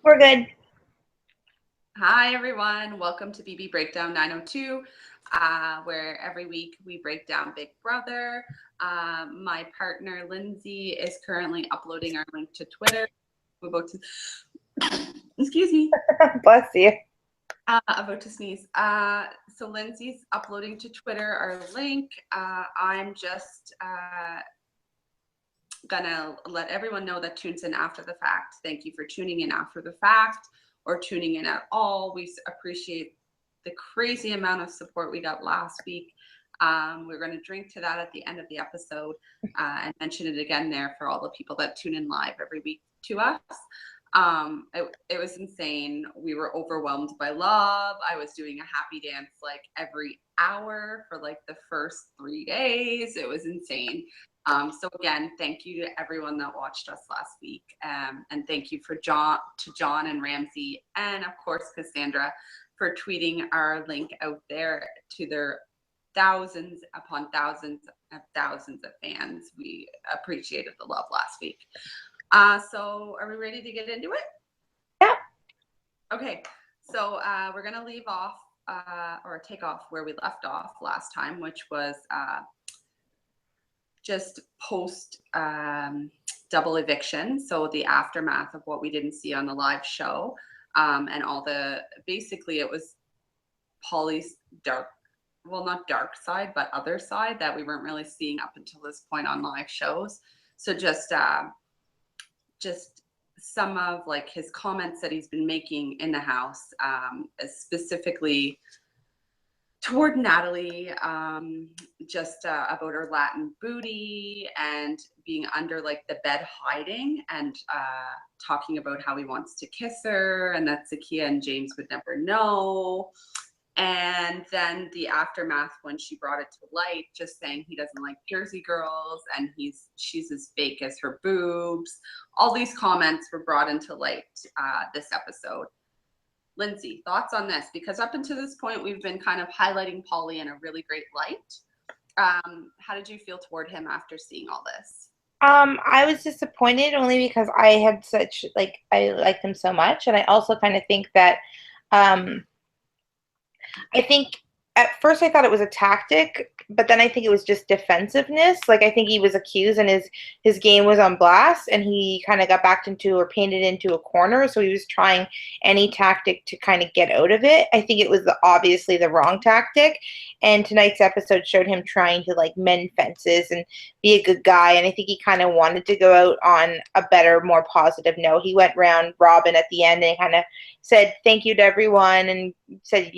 We're good. Hi, everyone. Welcome to BB Breakdown 902, where every week we break down Big Brother. My partner, Lindsay, is currently uploading our link to Twitter. We're about to, excuse me, Bless you. about to sneeze. So Lindsay's uploading to Twitter our link. I'm just gonna let everyone know that tunes in after the fact. Thank you for tuning in after the fact or tuning in at all. We appreciate the crazy amount of support we got last week. We're going to drink to that at the end of the episode and mention it again there for all the people that tune in live every week to us. It was insane. We were overwhelmed by love. I was doing a happy dance like every hour for like the first 3 days. It was insane. So again, thank you to everyone that watched us last week, and thank you to John and Ramsey, and of course Cassandra, for tweeting our link out there to their thousands upon thousands of fans. We appreciated the love last week. So are we ready to get into it? Yeah. Okay, so we're gonna leave off or take off where we left off last time, which was just post double eviction. So the aftermath of what we didn't see on the live show, and all the, basically it was Polly's dark, well, not dark side, but other side that we weren't really seeing up until this point on live shows. So just some of like his comments that he's been making in the house, specifically toward Natalie, just about her Latin booty and being under like the bed hiding, and talking about how he wants to kiss her and that Zakia and James would never know. And then the aftermath when she brought it to light, just saying he doesn't like Jersey girls and she's as fake as her boobs. All these comments were brought into light this episode. Lindsay, thoughts on this? Because up until this point, we've been kind of highlighting Paulie in a really great light. How did you feel toward him after seeing all this? I was disappointed only because I had such I liked him so much, and I also kind of think that um I think at first I thought it was a tactic, but then I think it was just defensiveness. Like I think he was accused and his game was on blast, and he kind of got backed into or painted into a corner, so he was trying any tactic to kind of get out of it. I think it was obviously the wrong tactic, and tonight's episode showed him trying to like mend fences and be a good guy, and I think he kind of wanted to go out on a better, more positive note. He went round Robin at the end and kind of said thank you to everyone and said,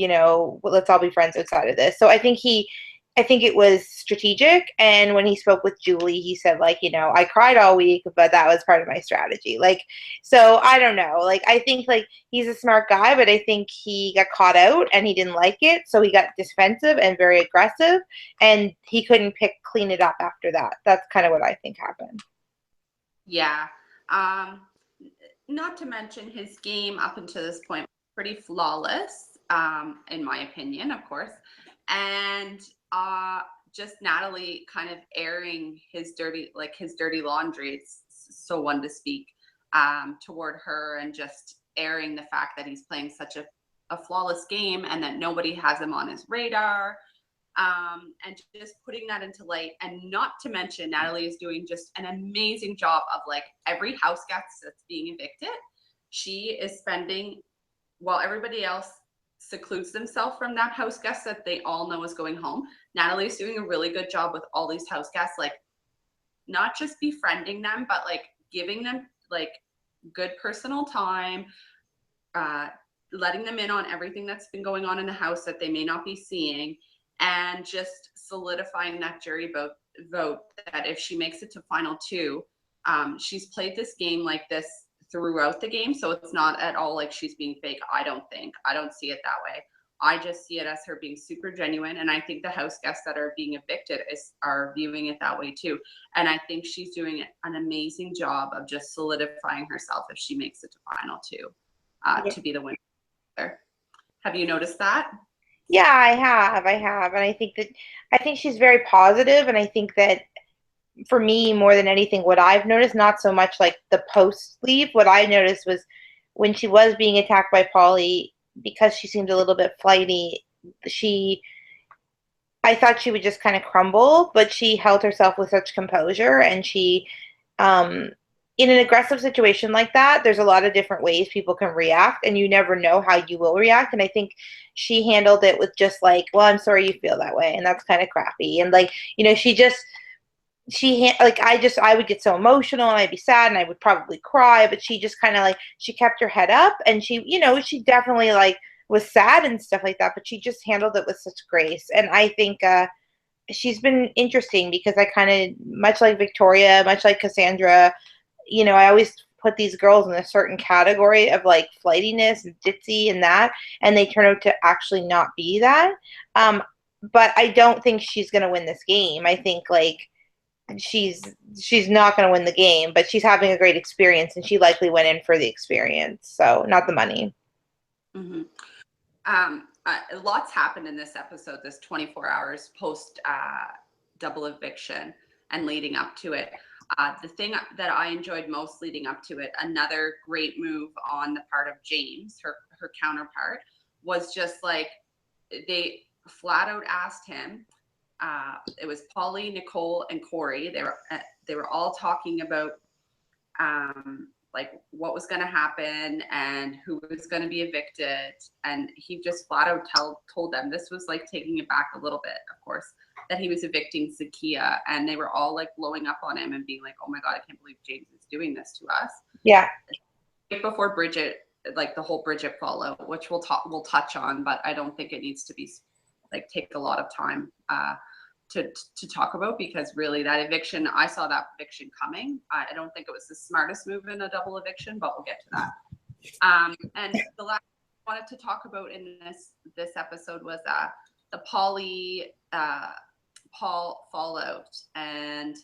let's all be friends outside of this. So I think it was strategic. And when he spoke with Julie, he said, like, I cried all week, but that was part of my strategy. Like, so I don't know. Like, I think like he's a smart guy, but I think he got caught out and he didn't like it. So he got defensive and very aggressive, and he couldn't clean it up after that. That's kind of what I think happened. Yeah. Not to mention his game up until this point, pretty flawless, in my opinion, of course. And just Natalie kind of airing his dirty laundry, so one to speak, toward her, and just airing the fact that he's playing such a flawless game and that nobody has him on his radar. And just putting that into light. And not to mention, Natalie is doing just an amazing job of like every house guest that's being evicted. She is spending, while everybody else secludes themselves from that house guest that they all know is going home, Natalie is doing a really good job with all these house guests, like not just befriending them, but like giving them like good personal time, letting them in on everything that's been going on in the house that they may not be seeing, and just solidifying that jury vote that if she makes it to final two, she's played this game like this throughout the game, so it's not at all like she's being fake. I don't see it that way. I just see it as her being super genuine, and I think the house guests that are being evicted are viewing it that way too. And I think she's doing an amazing job of just solidifying herself if she makes it to final two, Yeah. to be the winner. Have you noticed that? Yeah, I have, and I think she's very positive, and I think that for me, more than anything, what I've noticed, not so much like the post leave, what I noticed was when she was being attacked by Polly, because she seemed a little bit flighty, she I thought she would just kind of crumble, but she held herself with such composure, and she um in an aggressive situation like that, there's a lot of different ways people can react, and you never know how you will react. And I think she handled it with just like, well, I'm sorry you feel that way, and that's kind of crappy. And like, she just like I would get so emotional and I'd be sad and I would probably cry, but she just kind of like she kept her head up, and she definitely like was sad and stuff like that, but she just handled it with such grace. And I think she's been interesting because I kind of, much like Victoria, much like Cassandra, I always put these girls in a certain category of like flightiness and ditzy and that, and they turn out to actually not be that. Um, but I don't think she's gonna win this game. I think like she's she's not going to win the game, but she's having a great experience, and she likely went in for the experience, so not the money. Mm-hmm. Lots happened in this episode, this 24 hours post double eviction and leading up to it. The thing that I enjoyed most leading up to it, another great move on the part of James, her counterpart, was just like they flat out asked him. It was Polly, Nicole, and Corey. They were all talking about like what was going to happen and who was going to be evicted, and he just flat out told them, this was like taking it back a little bit, of course, that he was evicting Zakia, and they were all like blowing up on him and being like, oh my god, I can't believe James is doing this to us. Yeah. Before Bridget, like the whole Bridget fallout, which we'll touch on, but I don't think it needs to be like take a lot of time to talk about, because really that eviction, I saw that eviction coming. I don't think it was the smartest move in a double eviction, but we'll get to that. And the last thing I wanted to talk about in this episode was the Polly Paul fallout. And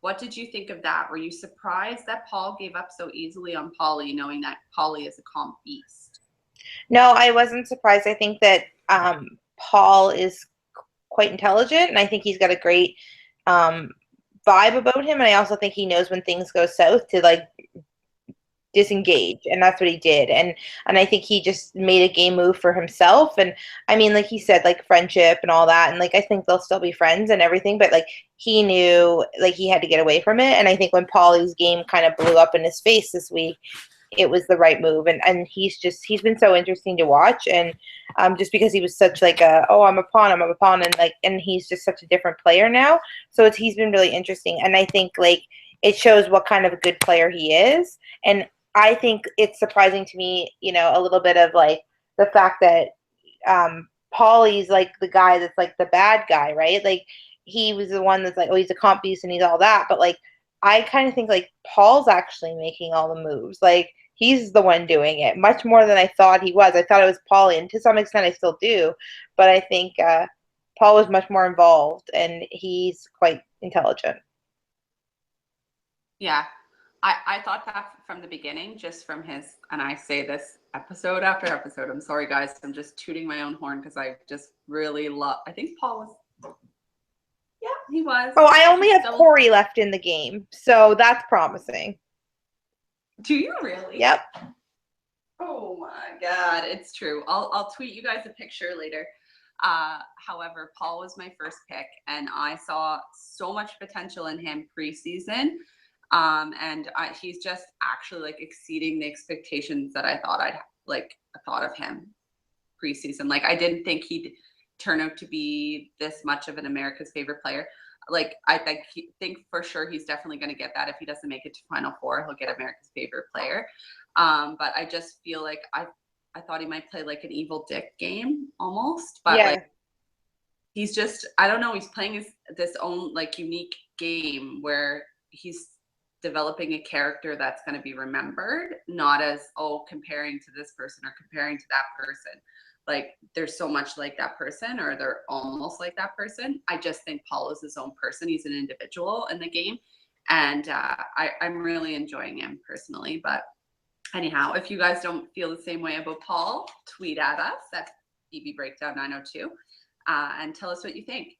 what did you think of that? Were you surprised that Paul gave up so easily on Polly, knowing that Polly is a comp beast? No, I wasn't surprised. I think that Paul is quite intelligent, and I think he's got a great vibe about him. And I also think he knows when things go south to like disengage, and that's what he did. And I think he just made a game move for himself. And I mean, like he said, like friendship and all that, and like I think they'll still be friends and everything, but like he knew like he had to get away from it. And I think when Polly's game kind of blew up in his face this week, it was the right move. And he's been so interesting to watch. And just because he was such like I'm a pawn, and he's just such a different player now, so he's been really interesting. And I think like it shows what kind of a good player he is. And I think it's surprising to me, a little bit of like the fact that Paulie's like the guy that's like the bad guy, right? Like he was the one that's like, oh, he's a comp beast and he's all that. But like I kind of think like Paul's actually making all the moves. Like he's the one doing it much more than I thought he was. I thought it was Paulie, and to some extent I still do. But I think Paul was much more involved, and he's quite intelligent. Yeah. I thought that from the beginning, just from his, and I say this episode after episode, I'm sorry guys, I'm just tooting my own horn because I just really love, I think Paul was, yeah, he was. Oh, I only have Corey left in the game, so that's promising. Do you really? Yep. Oh my god, it's true. I'll tweet you guys a picture later. However, Paul was my first pick, and I saw so much potential in him preseason. And he's just actually like exceeding the expectations that I thought thought of him preseason. Like I didn't think he'd turn out to be this much of an America's favorite player. Like I think for sure he's definitely going to get that. If he doesn't make it to Final Four, he'll get America's favorite player. But I just feel like I thought he might play like an evil Dick game almost, but yeah. Like he's just, I don't know, he's playing this own like unique game where he's developing a character that's going to be remembered, not as, comparing to this person or comparing to that person. Like there's so much like that person, or they're almost like that person. I just think Paul is his own person. He's an individual in the game. And I'm really enjoying him personally. But anyhow, if you guys don't feel the same way about Paul, tweet at us at BBbreakdown 902 and tell us what you think.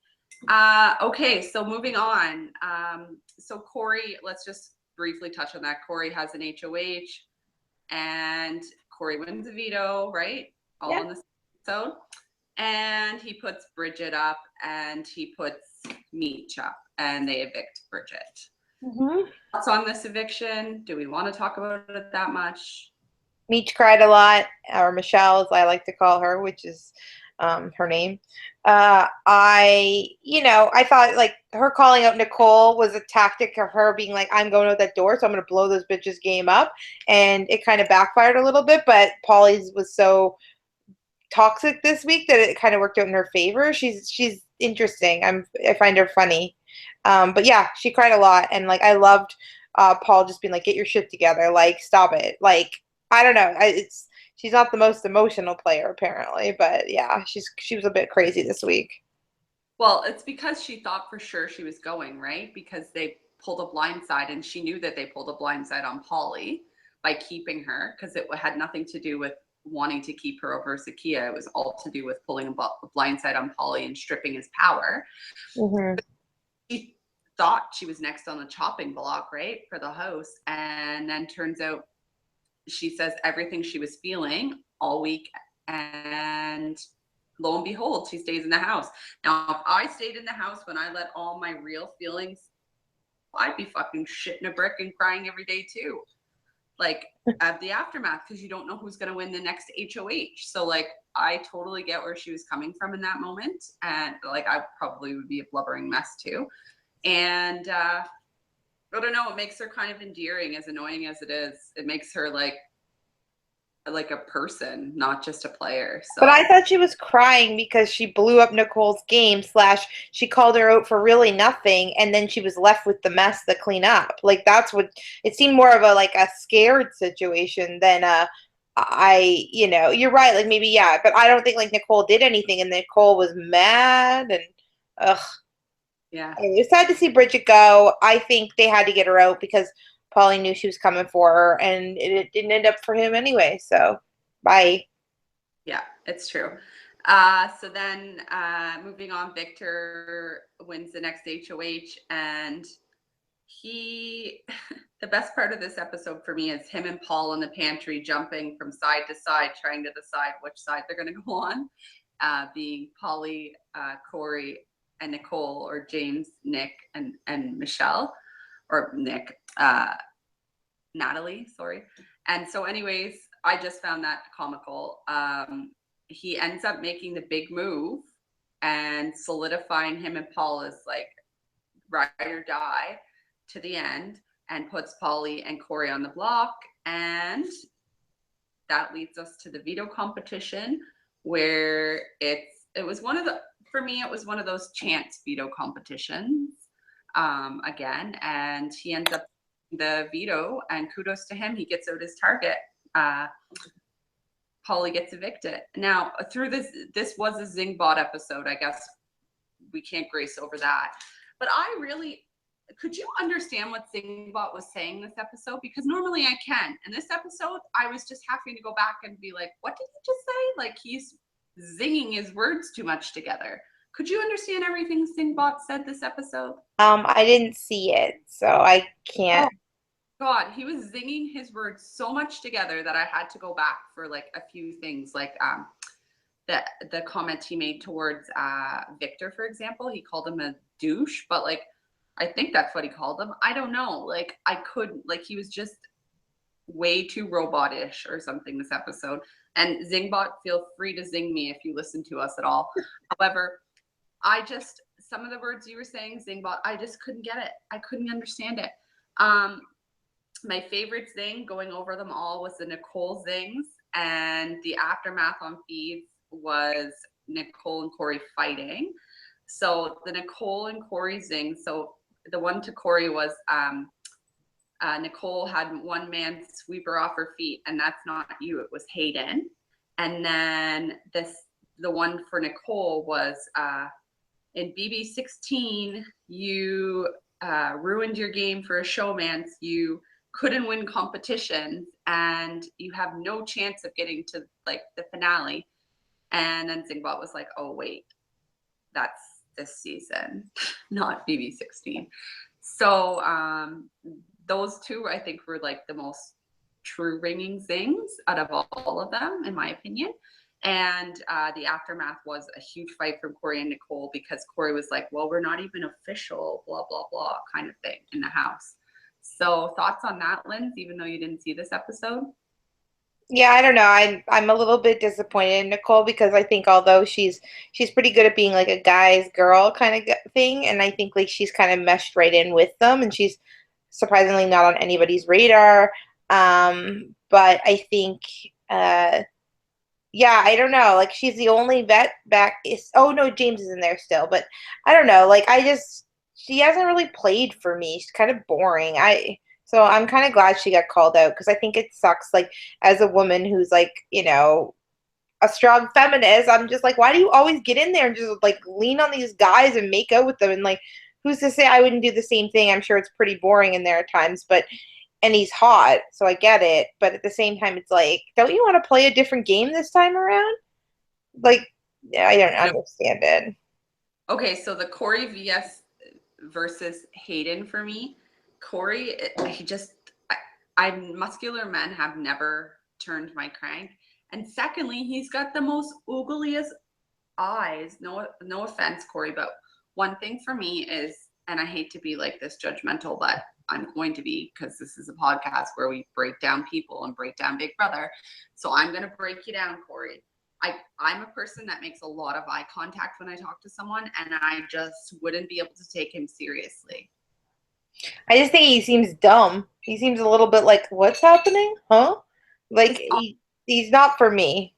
Okay, so moving on. So Corey, let's just briefly touch on that. Corey has an HOH, and and Corey wins a veto, right? All in this episode. And he puts Bridget up, and he puts Meech up, and they evict Bridget. Thoughts on this eviction? Do we want to talk about it that much? Meech cried a lot, or Michelle, as I like to call her, which is her name. I thought like her calling out Nicole was a tactic of her being like, I'm going out that door, so I'm going to blow this bitch's game up. And it kind of backfired a little bit, but Polly's was so toxic this week that it kind of worked out in her favor. She's interesting. I find her funny. But yeah, she cried a lot, and like I loved Paul just being like, "Get your shit together, like stop it." Like I don't know, she's not the most emotional player apparently, but yeah, she was a bit crazy this week. Well, it's because she thought for sure she was going, right? Because they pulled a blindside, and she knew that they pulled a blindside on Polly by keeping her, because it had nothing to do with wanting to keep her over Zakiya. It was all to do with pulling a blindside on Polly and stripping his power. She thought she was next on the chopping block, right, for the host, and then turns out she says everything she was feeling all week, and lo and behold, she stays in the house. Now, if I stayed in the house when I let all my real feelings, I'd be fucking shitting a brick and crying every day too. Like at the aftermath, because you don't know who's going to win the next HOH. So like, I totally get where she was coming from in that moment. And like, I probably would be a blubbering mess too. And I don't know, it makes her kind of endearing, as annoying as it is. It makes her like a person, not just a player. So. But I thought she was crying because she blew up Nicole's game / she called her out for really nothing, and then she was left with the mess to clean up. Like that's what it seemed more of a scared situation than you're right, like maybe yeah, but I don't think like Nicole did anything, and Nicole was mad and ugh. Yeah. It was sad to see Bridget go. I think they had to get her out because Polly knew she was coming for her, and it didn't end up for him anyway. So, bye. Yeah, it's true. So then moving on, Victor wins the next HOH, and the best part of this episode for me is him and Paul in the pantry jumping from side to side, trying to decide which side they're going to go on, being Polly, Corey, and Nicole, or James, Nick, and Michelle, or Nick, Natalie, sorry. And so anyways, I just found that comical. He ends up making the big move and solidifying him and Paul as like ride or die to the end, and puts Polly and Corey on the block. And that leads us to the veto competition, where it was one of those chance veto competitions again, and he ends up the veto, and kudos to him, he gets out his target. Polly gets evicted. Now, through this was a Zingbot episode. I guess we can't grace over that. But could you understand what Zingbot was saying this episode? Because normally I can. In this episode, I was just having to go back and be like, what did he just say? Like, he's zinging his words too much together. Could you understand everything Zingbot said this episode? I didn't see it, so I can't. Oh, God, he was zinging his words so much together that I had to go back for like a few things, like the comment he made towards Victor, for example. He called him a douche, but like I think that's what he called him. I don't know. Like I couldn't, like he was just way too robotish or something this episode. And Zingbot, feel free to zing me if you listen to us at all. However, some of the words you were saying, Zingbot, I just couldn't get it. I couldn't understand it. My favorite zing, going over them all, was the Nicole zings, and the aftermath on feeds was Nicole and Corey fighting. So the Nicole and Corey zing. So the one to Corey was Nicole had one man sweep her off her feet, and that's not you, it was Hayden. And then the one for Nicole was in BB16, you ruined your game for a showmance. You couldn't win competitions, and you have no chance of getting to like the finale. And then Zingbot was like, oh wait, that's this season, not BB16. So those two, I think, were like the most true ringing zings out of all of them, in my opinion. And the aftermath was a huge fight from Corey and Nicole because Corey was like, well, we're not even official, blah, blah, blah, kind of thing in the house. So thoughts on that, Linz, even though you didn't see this episode? Yeah, I don't know. I'm a little bit disappointed in Nicole because I think although she's pretty good at being like a guy's girl kind of thing, and I think like she's kind of meshed right in with them, and she's surprisingly not on anybody's radar. But I think, yeah, I don't know. Like she's the only vet back. Is oh no, James is in there still, but I don't know. Like I just she hasn't really played for me. She's kind of boring. So I'm kind of glad she got called out because I think it sucks. Like as a woman who's like a strong feminist, I'm just like, why do you always get in there and just like lean on these guys and make out with them? And like, who's to say I wouldn't do the same thing? I'm sure it's pretty boring in there at times, but and he's hot, so I get it. But at the same time, it's like, don't you want to play a different game this time around? Like, yeah, I don't No. understand it. Okay, so the Corey vs versus Hayden for me. Corey, he just, muscular men have never turned my crank. And secondly, he's got the most oogliest eyes. No offense, Corey, but one thing for me is, and I hate to be like this judgmental, but I'm going to be because this is a podcast where we break down people and break down Big Brother. So I'm going to break you down, Corey. I'm a person that makes a lot of eye contact when I talk to someone, and I just wouldn't be able to take him seriously. I just think he seems dumb. He seems a little bit like, what's happening? Huh? Like, he's not for me.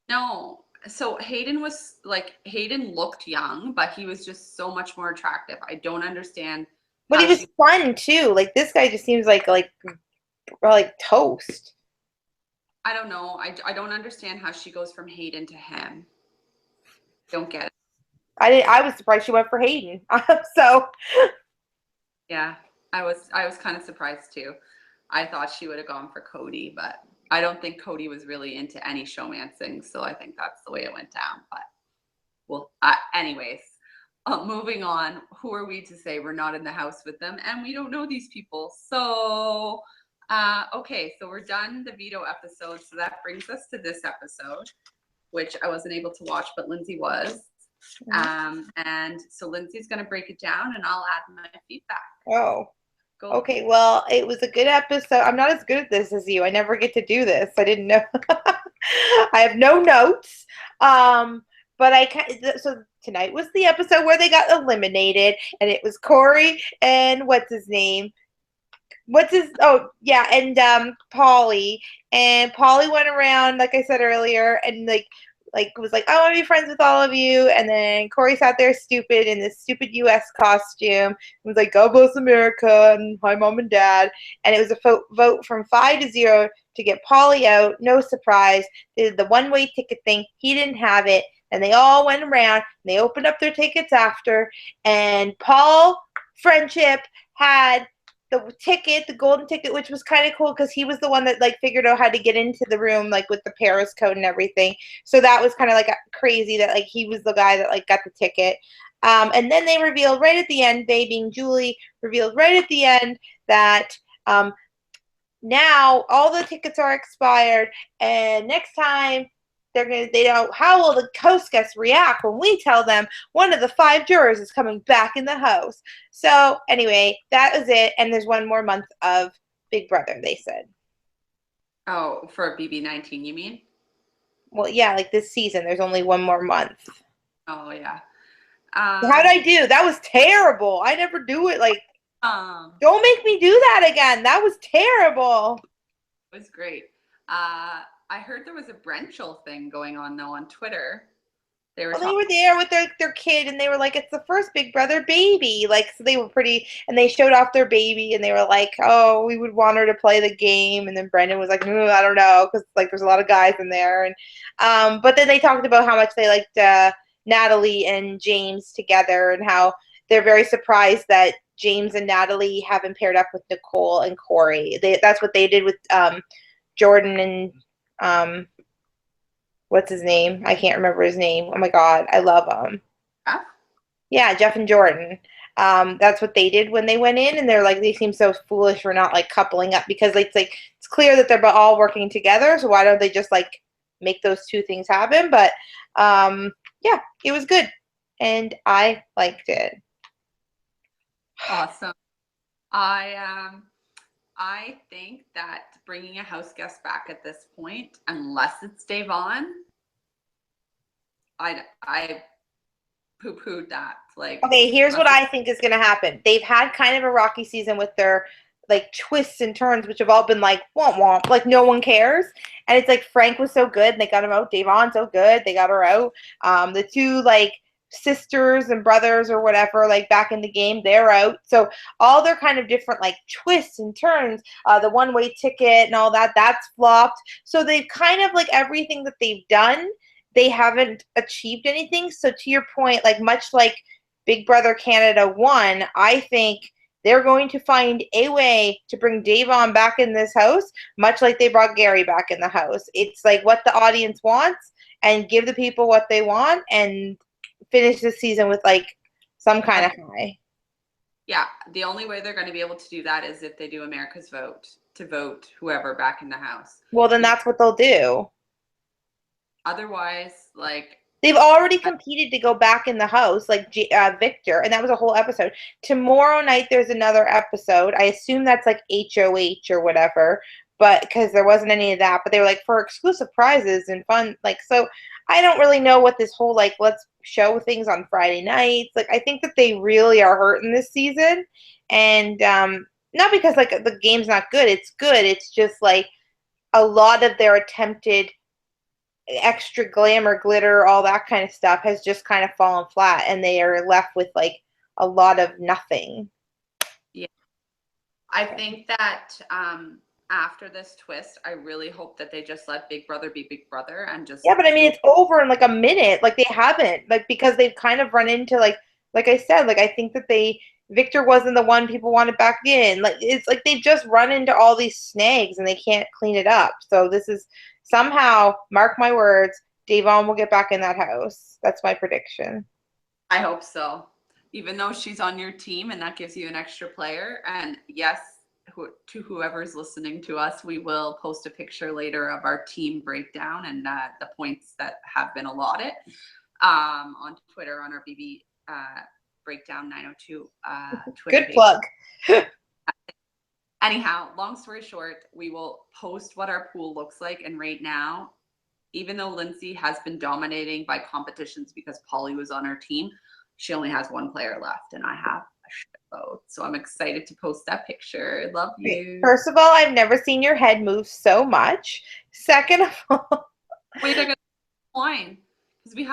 No. So Hayden looked young, but he was just so much more attractive. I don't understand. But he was fun too. Like this guy just seems like toast. I don't know. I don't understand how she goes from Hayden to him. Don't get it. I was surprised she went for Hayden. So yeah, I was kind of surprised too. I thought she would have gone for Cody, but I don't think Cody was really into any showmancing, so I think that's the way it went down. But well, anyways, moving on. Who are we to say we're not in the house with them and we don't know these people? So okay, so we're done the veto episode. So that brings us to this episode, which I wasn't able to watch, but Lindsay was. And so Lindsay's going to break it down and I'll add my feedback. Oh, okay. Well, it was a good episode. I'm not as good at this as you. I never get to do this. I didn't know. I have no notes. But so tonight was the episode where they got eliminated, and it was Corey and what's his name? Oh yeah, and Pauly. And Pauly went around, like I said earlier, and like was like, I want to be friends with all of you. And then Corey sat there stupid in this stupid US costume. It was like, God bless America and hi mom and dad. And it was a vote from 5-0 to get Pauly out. No surprise. They did the one-way ticket thing. He didn't have it. And they all went around and they opened up their tickets after. And Paul Friendship had the golden ticket, which was kind of cool because he was the one that like figured out how to get into the room like with the Paris code and everything. So that was kind of like crazy that like he was the guy that like got the ticket. And then they revealed right at the end, they being Julie, revealed right at the end that now all the tickets are expired, and next time how will the host guests react when we tell them one of the 5 jurors is coming back in the house? So anyway, that was it. And there's one more month of Big Brother, they said. Oh, for BB19, you mean? Well, yeah, like this season, there's only one more month. Oh, yeah. How'd I do? That was terrible. I never do it. Like, don't make me do that again. That was terrible. It was great. I heard there was a Brenchel thing going on though on Twitter. They were there with their kid, and they were like, it's the first Big Brother baby. Like, so they were pretty, and they showed off their baby, and they were like, oh, we would want her to play the game. And then Brendan was like, I don't know, because like there's a lot of guys in there. And but then they talked about how much they liked Natalie and James together, and how they're very surprised that James and Natalie haven't paired up with Nicole and Corey. That's what they did with Jordan and what's his name? I can't remember his name. Oh my god, I love him. Huh? Yeah, Jeff and Jordan. That's what they did when they went in, and they're like, they seem so foolish for not like coupling up, because like it's clear that they're all working together. So why don't they just like make those two things happen? But yeah, it was good, and I liked it. Awesome. I think that bringing a house guest back at this point, unless it's Davon, I poo-pooed that. Like, Okay, here's what I think is going to happen. They've had kind of a rocky season with their like twists and turns, which have all been like womp womp, like no one cares. And it's like Frank was so good, and they got him out. Davon so good, they got her out. The two like sisters and brothers or whatever, like back in the game, they're out. So all their kind of different like twists and turns, the one-way ticket and all that, that's flopped. So they've kind of like everything that they've done, they haven't achieved anything. So to your point, like much like Big Brother Canada 1, I think they're going to find a way to bring Davon back in this house, much like they brought Gary back in the house. It's like what the audience wants, and give the people what they want, and finish the season with like some kind of high. Yeah, the only way they're going to be able to do that is if they do America's Vote to vote whoever back in the house. Well, then that's what they'll do. Otherwise, like, they've already competed to go back in the house, like Victor, and that was a whole episode. Tomorrow night there's another episode. I assume that's like HOH or whatever, but because there wasn't any of that. But they were like for exclusive prizes and fun, like so. I don't really know what this whole like let's show things on Friday nights. Like I think that they really are hurting this season, and not because like the game's not good. It's good. It's just like a lot of their attempted extra glamour, glitter, all that kind of stuff has just kind of fallen flat, and they are left with like a lot of nothing. Yeah, I think that after this twist, I really hope that they just let Big Brother be Big Brother and just but I mean it's over in like a minute. Like they haven't, like because they've kind of run into like I said, like I think that Victor wasn't the one people wanted back in. Like it's like they've just run into all these snags and they can't clean it up. So this is somehow, mark my words, Davon will get back in that house. That's my prediction. I hope so. Even though she's on your team and that gives you an extra player. And yes, to whoever's listening to us, we will post a picture later of our team breakdown and the points that have been allotted on Twitter on our BB Breakdown 902 Twitter Good plug. Anyhow, long story short, we will post what our pool looks like. And right now, even though Lindsay has been dominating by competitions because Polly was on her team, she only has one player left, and I have a shitload. So I'm excited to post that picture. Love you. First of all, I've never seen your head move so much. Second of all, wait, I got wine because we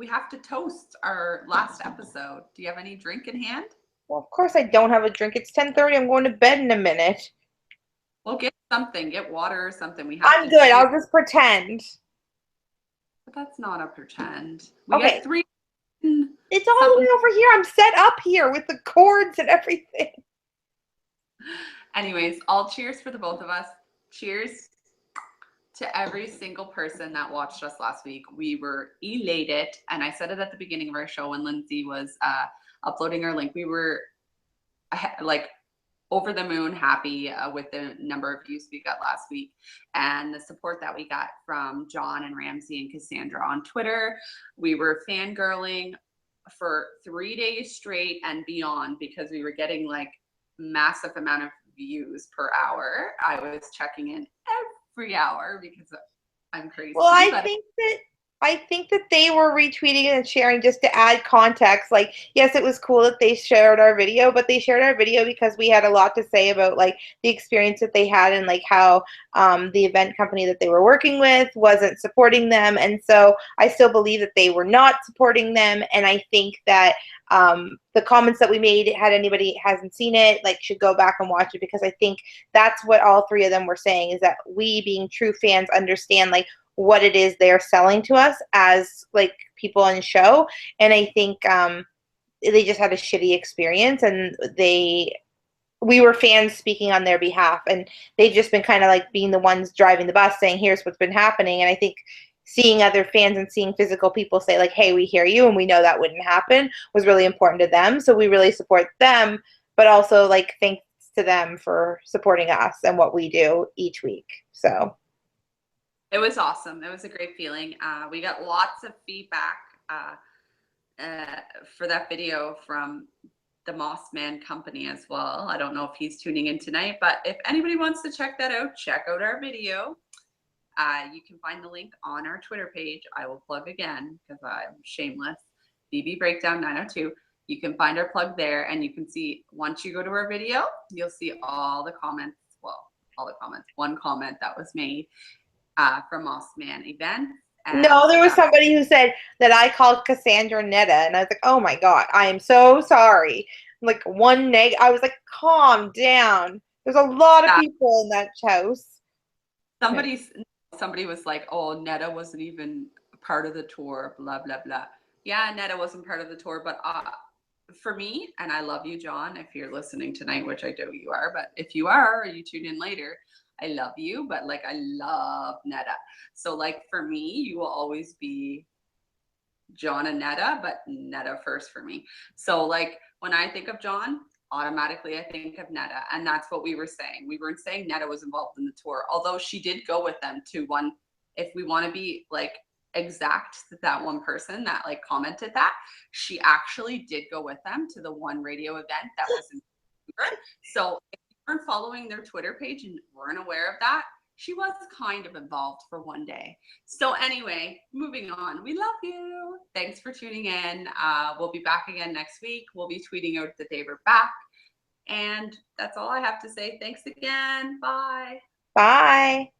have to toast our last episode. Do you have any drink in hand? Well, of course I don't have a drink. It's 10:30. I'm going to bed in a minute. Well, get something. Get water or something. I'm good. I'll just pretend. But that's not a pretend. We got 3. It's all the way over here. I'm set up here with the cords and everything. Anyways, all cheers for the both of us. Cheers to every single person that watched us last week. We were elated. And I said it at the beginning of our show when Lindsay was uploading our link. We were like over the moon happy with the number of views we got last week and the support that we got from John and Ramsey and Cassandra on Twitter. We were fangirling for 3 days straight and beyond because we were getting like massive amount of views per hour. I was checking in every hour because I'm crazy. Well, I think that they were retweeting and sharing just to add context. Like, yes, it was cool that they shared our video, but they shared our video because we had a lot to say about like the experience that they had and like how the event company that they were working with wasn't supporting them. And so I still believe that they were not supporting them. And I think that the comments that we made, had anybody hasn't seen it, like should go back and watch it, because I think that's what all 3 of them were saying, is that we being true fans understand like what it is they're selling to us as like people on show. And I think they just had a shitty experience, and we were fans speaking on their behalf, and they've just been kind of like being the ones driving the bus saying, here's what's been happening. And I think seeing other fans and seeing physical people say like, hey, we hear you and we know that wouldn't happen was really important to them. So we really support them, but also like thanks to them for supporting us and what we do each week. So it was awesome. It was a great feeling. We got lots of feedback for that video from the Moss Man Company as well. I don't know if he's tuning in tonight, but if anybody wants to check that out, check out our video. You can find the link on our Twitter page. I will plug again because I'm shameless. BBbreakdown 902. You can find our plug there, and you can see once you go to our video, you'll see all the comments. Well, all the comments. One comment that was made from Moss Man event. no, there was somebody who said that I called Cassandra Netta, and I was like, oh my God, I am so sorry. Like I was like, calm down. There's a lot of people in that house. Somebody was like, oh, Netta wasn't even part of the tour, blah, blah, blah. Yeah, Netta wasn't part of the tour, but for me, and I love you, John, if you're listening tonight, which I know you are, but if you are, or you tune in later, I love you, but like I love Netta. So like for me, you will always be John and Netta, but Netta first for me. So like when I think of John, automatically I think of Netta, and that's what we were saying. We weren't saying Netta was involved in the tour, although she did go with them to one. If we want to be like exact, that one person that like commented that, she actually did go with them to the one radio event that was in Vancouver. So if you weren't following their Twitter page and weren't aware of that, she was kind of involved for one day. So anyway, moving on. We love you. Thanks for tuning in. We'll be back again next week. We'll be tweeting out the day we're back. And that's all I have to say. Thanks again. Bye. Bye.